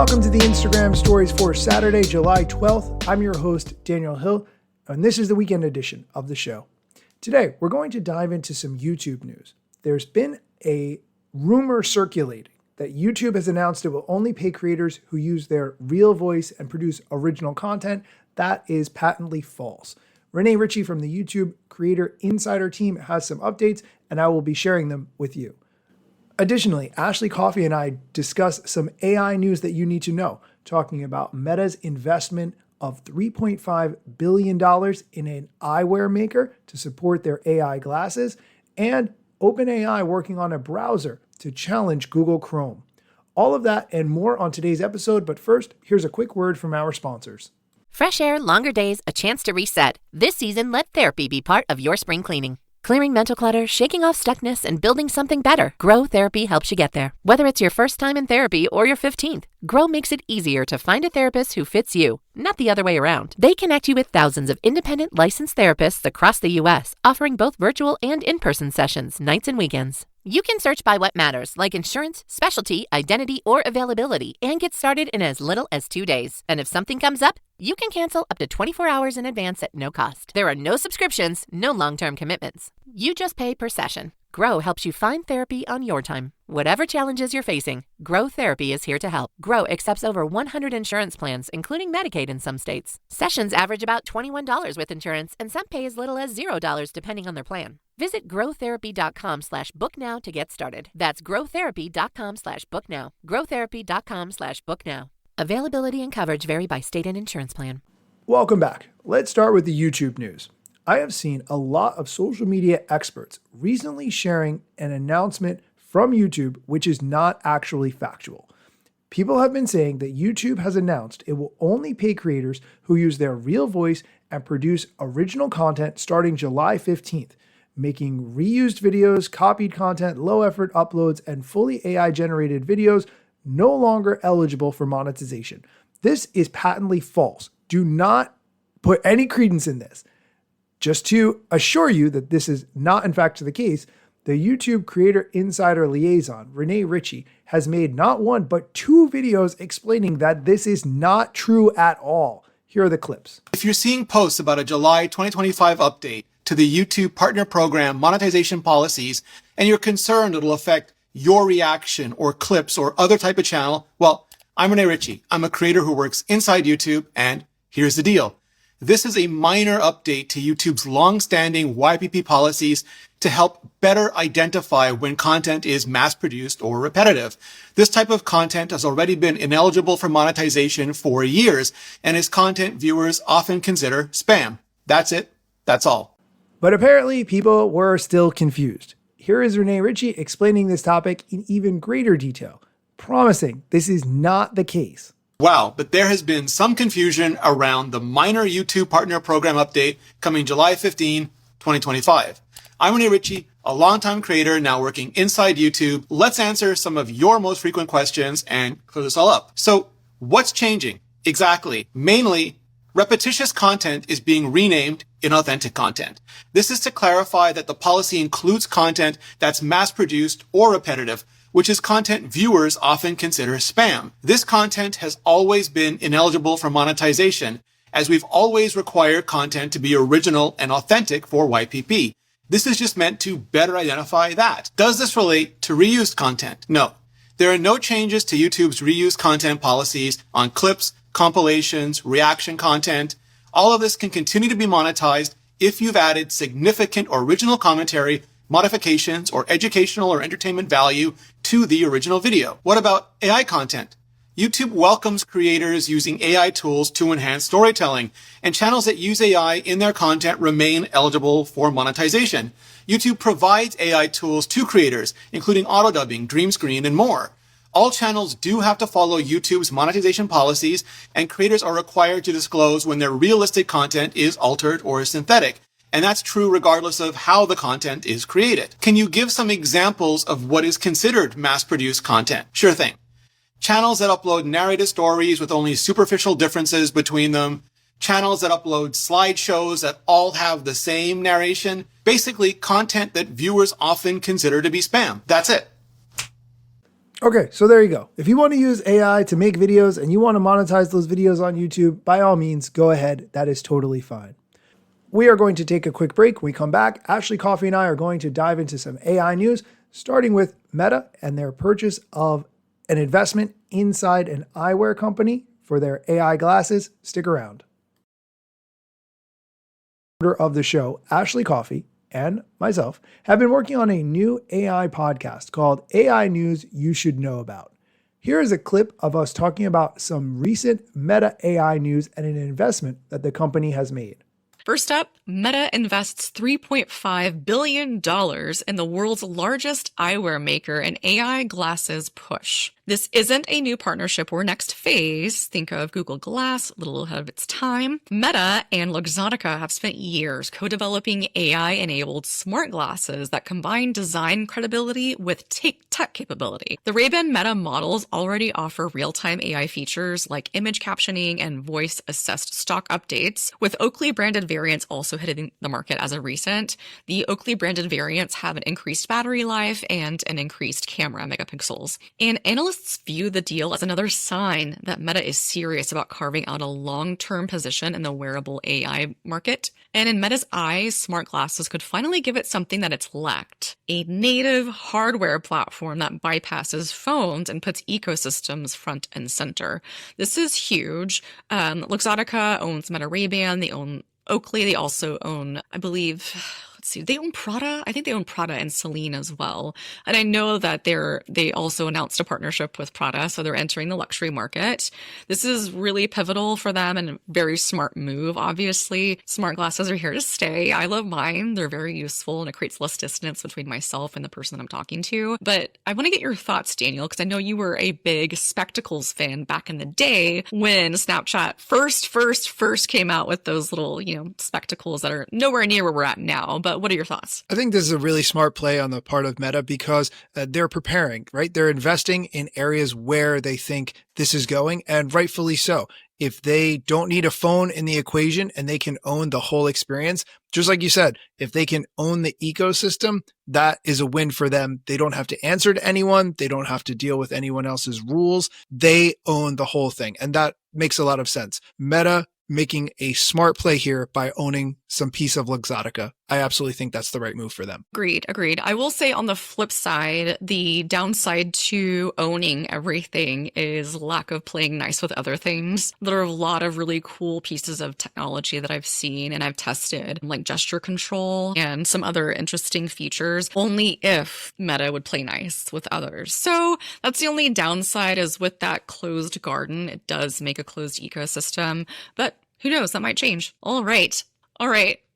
Welcome to the Instagram Stories for Saturday, July 12th. I'm your host, Daniel Hill, and this is the weekend edition of the show. Today, we're going to dive into some YouTube news. There's been a rumor circulating that YouTube has announced it will only pay creators who use their real voice and produce original content. That is patently false. Rene Ritchie from the YouTube Creator Insider team has some updates, and I will be sharing them with you. Additionally, Ashley Coffey and I discuss some AI news that you need to know, talking about Meta's investment of $3.5 billion in an eyewear maker to support their AI glasses, and OpenAI working on a browser to challenge Google Chrome. All of that and more on today's episode, but first, here's a quick word from our sponsors. Fresh air, longer days, a chance to reset. This season, let therapy be part of your spring cleaning. Clearing mental clutter, shaking off stuckness, and building something better. Grow Therapy helps you get there. Whether it's your first time in therapy or your 15th, Grow makes it easier to find a therapist who fits you, not the other way around. They connect you with thousands of independent licensed therapists across the U.S., offering both virtual and in-person sessions, nights and weekends. You can search by what matters, like insurance, specialty, identity, or availability, and get started in as little as 2 days. And if something comes up, you can cancel up to 24 hours in advance at no cost. There are no subscriptions, no long-term commitments. You just pay per session. Grow helps you find therapy on your time. Whatever challenges you're facing, Grow Therapy is here to help. Grow accepts over 100 insurance plans, including Medicaid in some states. Sessions average about $21 with insurance, and some pay as little as $0 depending on their plan. Visit growtherapy.com/booknow to get started. That's growtherapy.com/booknow. growtherapy.com/booknow. Availability and coverage vary by state and insurance plan. Welcome back. Let's start with the YouTube news. I have seen a lot of social media experts recently sharing an announcement from YouTube which is not actually factual. People have been saying that YouTube has announced it will only pay creators who use their real voice and produce original content starting July 15th, making reused videos, copied content, low-effort uploads, and fully AI-generated videos no longer eligible for monetization. This is patently false. Do not put any credence in this. Just to assure you that this is not in fact the case, the YouTube Creator Insider Liaison, Rene Ritchie, has made not one but 2 videos explaining that this is not true at all. Here are the clips. If you're seeing posts about a July 2025 update to the YouTube Partner Program monetization policies, and you're concerned it'll affect your reaction or clips or other type of channel, well, I'm Rene Ritchie. I'm a creator who works inside YouTube, and here's the deal. This is a minor update to YouTube's long-standing YPP policies to help better identify when content is mass-produced or repetitive. This type of content has already been ineligible for monetization for years, and is content viewers often consider spam. That's it. That's all. But apparently people were still confused. Here is Rene Ritchie explaining this topic in even greater detail, promising this is not the case. Wow, but there has been some confusion around the minor YouTube Partner Program update coming July 15, 2025. I'm Rene Ritchie, a longtime creator now working inside YouTube. Let's answer some of your most frequent questions and clear this all up. So what's changing? Exactly. Mainly, repetitious content is being renamed inauthentic content. This is to clarify that the policy includes content that's mass-produced or repetitive, which is content viewers often consider spam. This content has always been ineligible for monetization, as we've always required content to be original and authentic for YPP. This is just meant to better identify that. Does this relate to reused content? No. There are no changes to YouTube's reused content policies on clips, compilations, reaction content. All of this can continue to be monetized if you've added significant original commentary, modifications, or educational or entertainment value to the original video. What about AI content? YouTube welcomes creators using AI tools to enhance storytelling, and channels that use AI in their content remain eligible for monetization. YouTube provides AI tools to creators, including auto-dubbing, dream screen, and more. All channels do have to follow YouTube's monetization policies, and creators are required to disclose when their realistic content is altered or synthetic. And that's true regardless of how the content is created. Can you give some examples of what is considered mass-produced content? Sure thing. Channels that upload narrated stories with only superficial differences between them. Channels that upload slideshows that all have the same narration. Basically, content that viewers often consider to be spam. That's it. Okay, so there you go. If you want to use AI to make videos and you want to monetize those videos on YouTube, by all means, go ahead. That is totally fine. We are going to take a quick break. When we come back, Ashley Coffey and I are going to dive into some AI news, starting with Meta and their purchase of an investment inside an eyewear company for their AI glasses. Stick around. Of the show, Ashley Coffey and myself have been working on a new AI podcast called AI News You Should Know About. Here is a clip of us talking about some recent Meta AI news and an investment that the company has made. First up, Meta invests $3.5 billion in the world's largest eyewear maker and AI glasses push. This isn't a new partnership or next phase. Think of Google Glass, a little ahead of its time. Meta and Luxottica have spent years co-developing AI-enabled smart glasses that combine design credibility with tech capability. The Ray-Ban Meta models already offer real-time AI features like image captioning and voice-assessed stock updates, with Oakley-branded variants also hitting the market as of recent. The Oakley-branded variants have an increased battery life and an increased camera megapixels. And analysts view the deal as another sign that Meta is serious about carving out a long-term position in the wearable AI market. And in Meta's eyes, smart glasses could finally give it something that it's lacked: a native hardware platform that bypasses phones and puts ecosystems front and center. This is huge. Luxottica owns Meta Ray-Ban. They own Oakley. They also own, I believe, they own Prada. I think they own Prada and Celine as well. And I know that they also announced a partnership with Prada, so they're entering the luxury market. This is really pivotal for them and a very smart move, obviously. Smart glasses are here to stay. I love mine. They're very useful, and it creates less distance between myself and the person that I'm talking to. But I want to get your thoughts, Daniel, because I know you were a big spectacles fan back in the day when Snapchat first came out with those little, spectacles that are nowhere near where we're at now. But what are your thoughts? I think this is a really smart play on the part of Meta because they're preparing, right? They're investing in areas where they think this is going, and rightfully so. If they don't need a phone in the equation and they can own the whole experience, just like you said, if they can own the ecosystem, that is a win for them. They don't have to answer to anyone. They don't have to deal with anyone else's rules. They own the whole thing. And that makes a lot of sense. Meta making a smart play here by owning some piece of Luxottica. I absolutely think that's the right move for them. Agreed. I will say on the flip side, the downside to owning everything is lack of playing nice with other things. There are a lot of really cool pieces of technology that I've seen and I've tested, like gesture control and some other interesting features, only if Meta would play nice with others. So that's the only downside, is with that closed garden, it does make a closed ecosystem, but who knows, that might change. All right.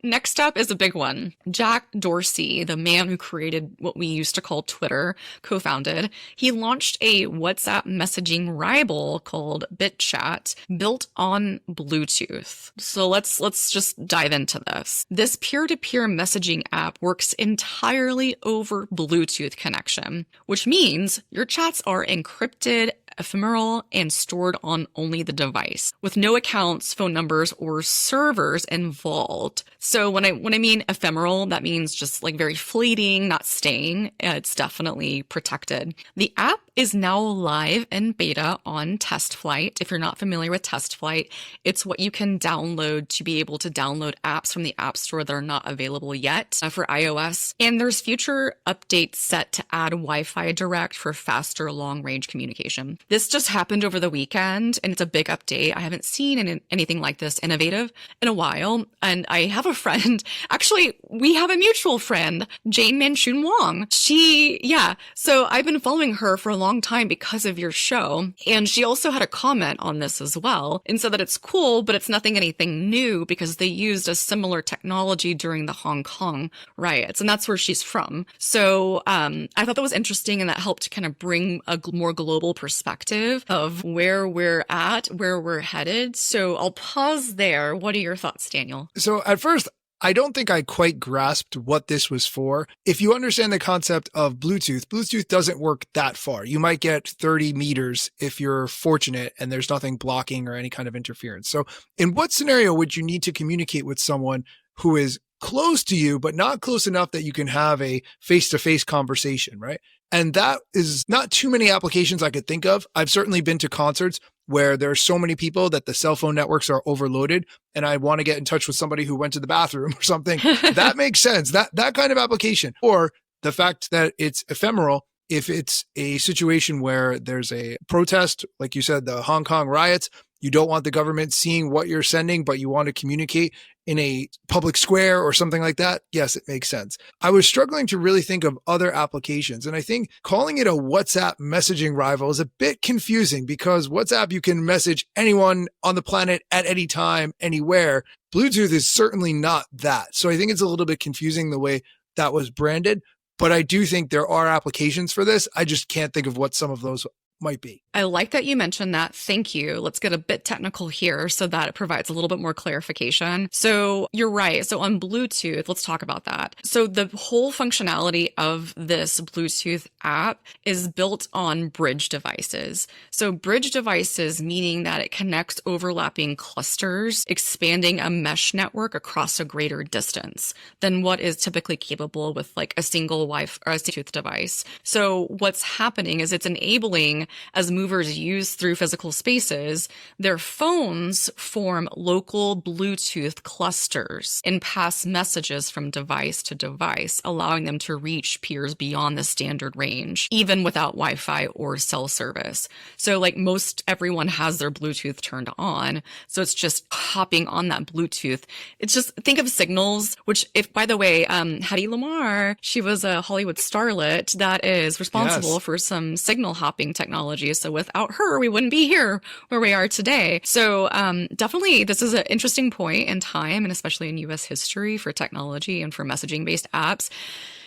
Next up is a big one. Jack Dorsey, the man who created what we used to call Twitter, co-founded. He launched a WhatsApp messaging rival called BitChat, built on Bluetooth. So let's just dive into this. This peer-to-peer messaging app works entirely over Bluetooth connection, which means your chats are encrypted, ephemeral, and stored on only the device, with no accounts, phone numbers, or servers involved. So when I mean ephemeral, that means just like very fleeting, not staying. It's definitely protected. The app is now live in beta on TestFlight. If you're not familiar with TestFlight, it's what you can download to be able to download apps from the App Store that are not available yet for iOS. And there's future updates set to add Wi-Fi Direct for faster long-range communication. This just happened over the weekend, and it's a big update. I haven't seen anything like this innovative in a while. And I have a friend, actually, we have a mutual friend, Jane Manchun Wong. So I've been following her for a long time because of your show. And she also had a comment on this as well and said that it's cool, but it's anything new because they used a similar technology during the Hong Kong riots. And that's where she's from. So I thought that was interesting, and that helped to kind of bring a more global perspective of where we're at, where we're headed. So I'll pause there. What are your thoughts, Daniel? So at first, I don't think I quite grasped what this was for. If you understand the concept of Bluetooth doesn't work that far. You might get 30 meters if you're fortunate and there's nothing blocking or any kind of interference. So in what scenario would you need to communicate with someone who is close to you, but not close enough that you can have a face-to-face conversation, right? And that is not too many applications I could think of. I've certainly been to concerts where there are so many people that the cell phone networks are overloaded and I want to get in touch with somebody who went to the bathroom or something. That makes sense. That kind of application, or the fact that it's ephemeral. If it's a situation where there's a protest, like you said, the Hong Kong riots, you don't want the government seeing what you're sending, but you want to communicate in a public square or something like that. Yes, it makes sense. I was struggling to really think of other applications. And I think calling it a WhatsApp messaging rival is a bit confusing because WhatsApp, you can message anyone on the planet at any time, anywhere. Bluetooth is certainly not that. So I think it's a little bit confusing the way that was branded. But I do think there are applications for this. I just can't think of what some of those might be. I like that you mentioned that. Thank you. Let's get a bit technical here so that it provides a little bit more clarification. So you're right. So on Bluetooth, let's talk about that. So the whole functionality of this Bluetooth app is built on bridge devices. So bridge devices, meaning that it connects overlapping clusters, expanding a mesh network across a greater distance than what is typically capable with like a single Wi-Fi or a Bluetooth device. So what's happening is it's enabling, as movers use through physical spaces, their phones form local Bluetooth clusters and pass messages from device to device, allowing them to reach peers beyond the standard range, even without Wi-Fi or cell service. So like most everyone has their Bluetooth turned on. So it's just hopping on that Bluetooth. It's just, think of signals, which if, by the way, Hedy Lamarr, she was a Hollywood starlet that is responsible for some signal hopping technology. So without her, we wouldn't be here where we are today. So definitely this is an interesting point in time, and especially in US history for technology and for messaging-based apps.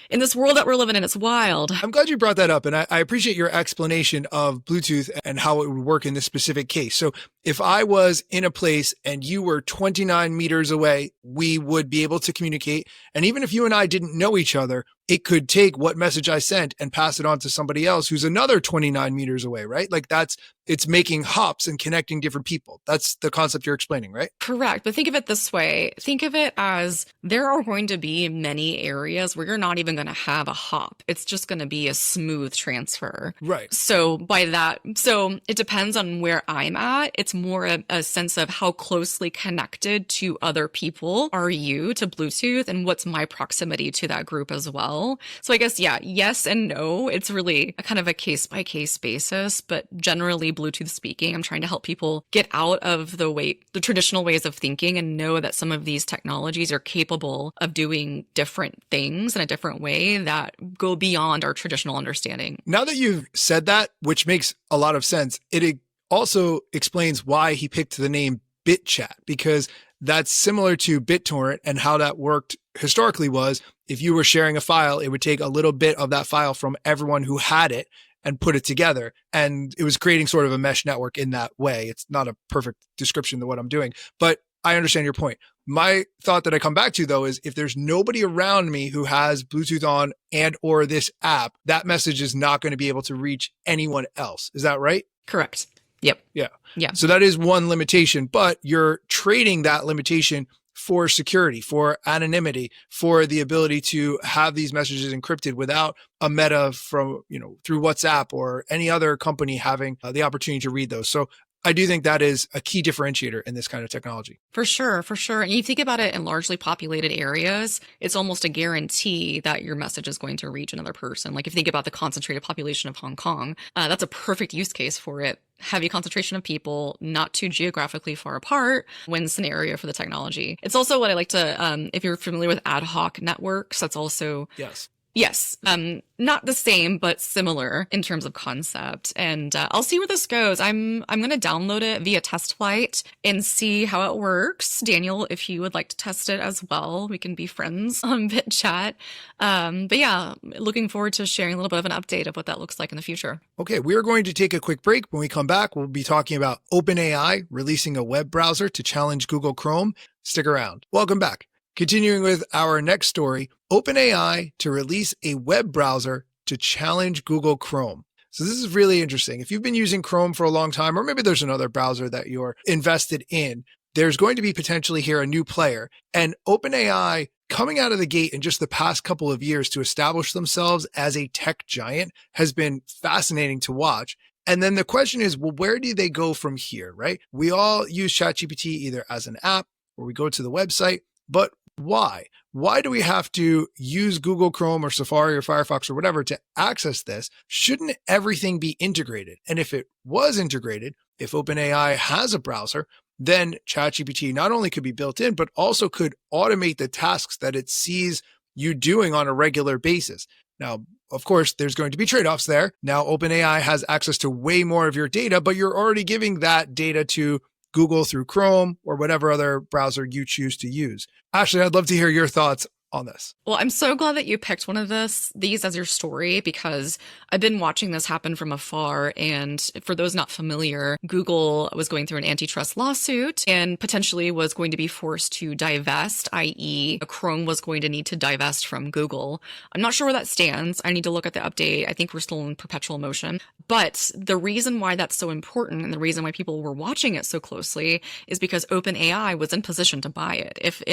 In this world that we're living in, it's wild. I'm glad you brought that up. And I appreciate your explanation of Bluetooth and how it would work in this specific case. So if I was in a place and you were 29 meters away, we would be able to communicate. And even if you and I didn't know each other, it could take what message I sent and pass it on to somebody else who's another 29 meters away, right? Like it's making hops and connecting different people. That's the concept you're explaining, right? Correct. But think of it this way. Think of it as there are going to be many areas where you're not even going to have a hop. It's just going to be a smooth transfer. Right. So it depends on where I'm at. It's more a sense of how closely connected to other people are you to Bluetooth and what's my proximity to that group as well. So I guess, yes and no. It's really a kind of a case by case basis, but generally Bluetooth speaking, I'm trying to help people get out of the traditional ways of thinking and know that some of these technologies are capable of doing different things in a different way that go beyond our traditional understanding. Now that you've said that, which makes a lot of sense, it also explains why he picked the name BitChat, because that's similar to BitTorrent, and how that worked historically was if you were sharing a file, it would take a little bit of that file from everyone who had it and put it together. And it was creating sort of a mesh network in that way. It's not a perfect description of what I'm doing, but I understand your point. My thought that I come back to though is if there's nobody around me who has Bluetooth on and or this app, that message is not going to be able to reach anyone else. Is that right? Correct. Yep. Yeah. So that is one limitation, but you're trading that limitation for security, for anonymity, for the ability to have these messages encrypted without a meta from, through WhatsApp or any other company having the opportunity to read those. So I do think that is a key differentiator in this kind of technology. For sure. And you think about it in largely populated areas, it's almost a guarantee that your message is going to reach another person. Like if you think about the concentrated population of Hong Kong, that's a perfect use case for it. Heavy concentration of people, not too geographically far apart, wins scenario for the technology. It's also what I like to, if you're familiar with ad hoc networks, that's also... Yes. Not the same, but similar in terms of concept. And I'll see where this goes. I'm going to download it via test flight and see how it works. Daniel, if you would like to test it as well, we can be friends on BitChat. But yeah, looking forward to sharing a little bit of an update of what that looks like in the future. Okay, we are going to take a quick break. When we come back, we'll be talking about OpenAI releasing a web browser to challenge Google Chrome. Stick around. Welcome back. Continuing with our next story, OpenAI to release a web browser to challenge Google Chrome. So this is really interesting. If you've been using Chrome for a long time, or maybe there's another browser that you're invested in, there's going to be potentially here a new player. And OpenAI coming out of the gate in just the past couple of years to establish themselves as a tech giant has been fascinating to watch. And then the question is, well, where do they go from here, right? We all use ChatGPT either as an app or we go to the website, but why? Why do we have to use Google Chrome or Safari or Firefox or whatever to access this? Shouldn't everything be integrated? And if it was integrated, if OpenAI has a browser, then ChatGPT not only could be built in, but also could automate the tasks that it sees you doing on a regular basis. Now, of course, there's going to be trade-offs there. Now, OpenAI has access to way more of your data, but you're already giving that data to Google through Chrome or whatever other browser you choose to use. Ashley, I'd love to hear your thoughts on this. Well, I'm so glad that you picked one of these as your story, because I've been watching this happen from afar. And for those not familiar, Google was going through an antitrust lawsuit and potentially was going to be forced to divest, i.e. Chrome was going to need to divest from Google. I'm not sure where that stands. I need to look at the update. I think we're still in perpetual motion. But the reason why that's so important and the reason why people were watching it so closely is because OpenAI was in position to buy it if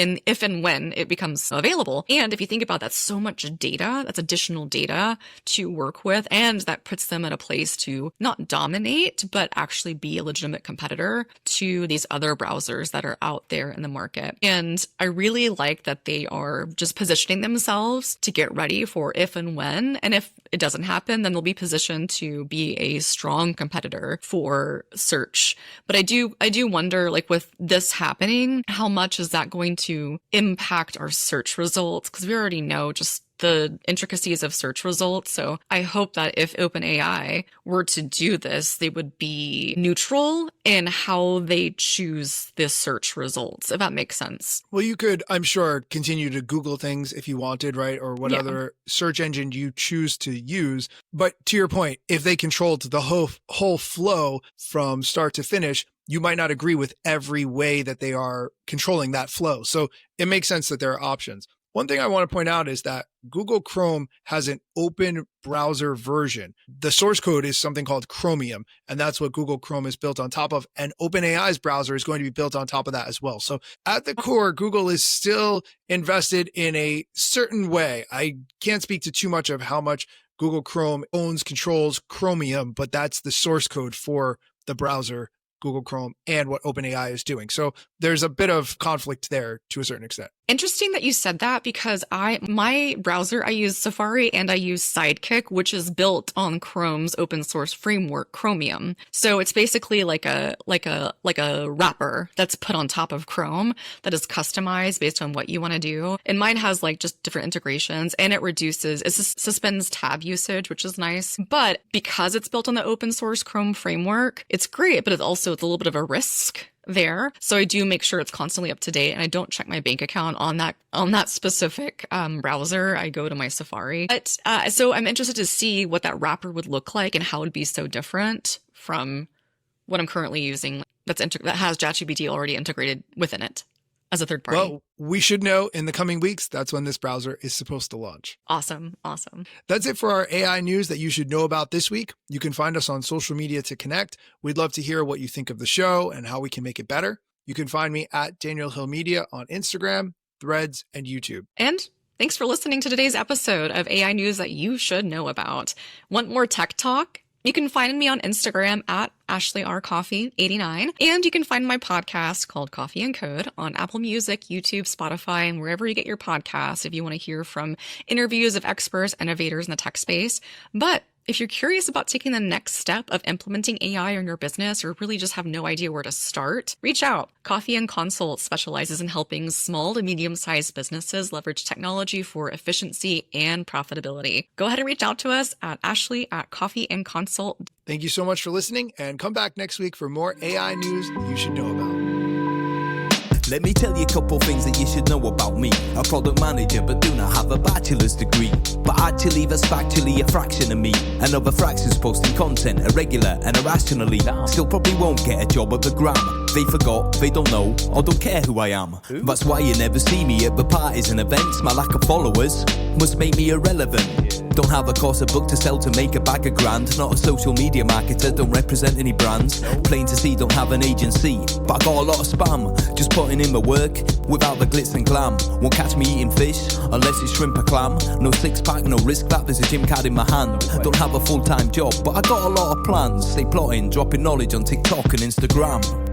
and when it becomes available. And if you think about that, so much data, that's additional data to work with. And that puts them in a place to not dominate, but actually be a legitimate competitor to these other browsers that are out there in the market. And I really like that they are just positioning themselves to get ready for if and when. And if it doesn't happen, then they'll be positioned to be a strong competitor for search. But I do wonder, like with this happening, how much is that going to impact our search results? Because we already know just the intricacies of search results. So I hope that if OpenAI were to do this, they would be neutral in how they choose the search results, if that makes sense. Well, you could, I'm sure, continue to Google things if you wanted, right? Or what other search engine you choose to use. But to your point, if they controlled the whole flow from start to finish, you might not agree with every way that they are controlling that flow. So it makes sense that there are options. One thing I want to point out is that Google Chrome has an open browser version. The source code is something called Chromium, and that's what Google Chrome is built on top of. And OpenAI's browser is going to be built on top of that as well. So at the core, Google is still invested in a certain way. I can't speak to too much of how much Google Chrome controls Chromium, but that's the source code for the browser, Google Chrome, and what OpenAI is doing. So there's a bit of conflict there to a certain extent. Interesting that you said that, because my browser, I use Safari and I use Sidekick, which is built on Chrome's open source framework, Chromium. So it's basically like a wrapper that's put on top of Chrome that is customized based on what you want to do. And mine has like just different integrations, and it suspends tab usage, which is nice. But because it's built on the open source Chrome framework, it's great, but it's a little bit of a risk there. So I do make sure it's constantly up to date, and I don't check my bank account on that specific browser. I go to my Safari. But so I'm interested to see what that wrapper would look like and how it would be so different from what I'm currently using that has ChatGPT already integrated within it as a third party. Well, we should know in the coming weeks. That's when this browser is supposed to launch. Awesome. That's it for our AI news that you should know about this week. You can find us on social media to connect. We'd love to hear what you think of the show and how we can make it better. You can find me at Daniel Hill Media on Instagram, Threads, and YouTube. And thanks for listening to today's episode of AI News that you should know about. Want more tech talk? You can find me on Instagram at Ashley Coffey 89. And you can find my podcast called Coffee and Code on Apple Music, YouTube, Spotify, and wherever you get your podcasts if you want to hear from interviews of experts, innovators in the tech space. But if you're curious about taking the next step of implementing AI in your business, or really just have no idea where to start, reach out. Coffee and Consult specializes in helping small to medium-sized businesses leverage technology for efficiency and profitability. Go ahead and reach out to us at Ashley@coffeeandconsult. Thank you so much for listening, and come back next week for more AI news you should know about. Let me tell you a couple things that you should know about me. A product manager, but do not have a bachelor's degree. But actually, that's factually a fraction of me. Another fraction's posting content irregular and irrationally. Still probably won't get a job at the Gram. they forgot, they don't know, or don't care who I am. That's why you never see me at the parties and events. My lack of followers must make me irrelevant. Don't have a course, a book to sell to make a bag of grand. Not a social media marketer, don't represent any brands. Plain to see, don't have an agency, but I got a lot of spam. Just putting in my work, without the glitz and glam. Won't catch me eating fish, unless it's shrimp or clam. No six pack, no risk that, there's a gym card in my hand. Don't have a full-time job, but I got a lot of plans. Stay plotting, dropping knowledge on TikTok and Instagram.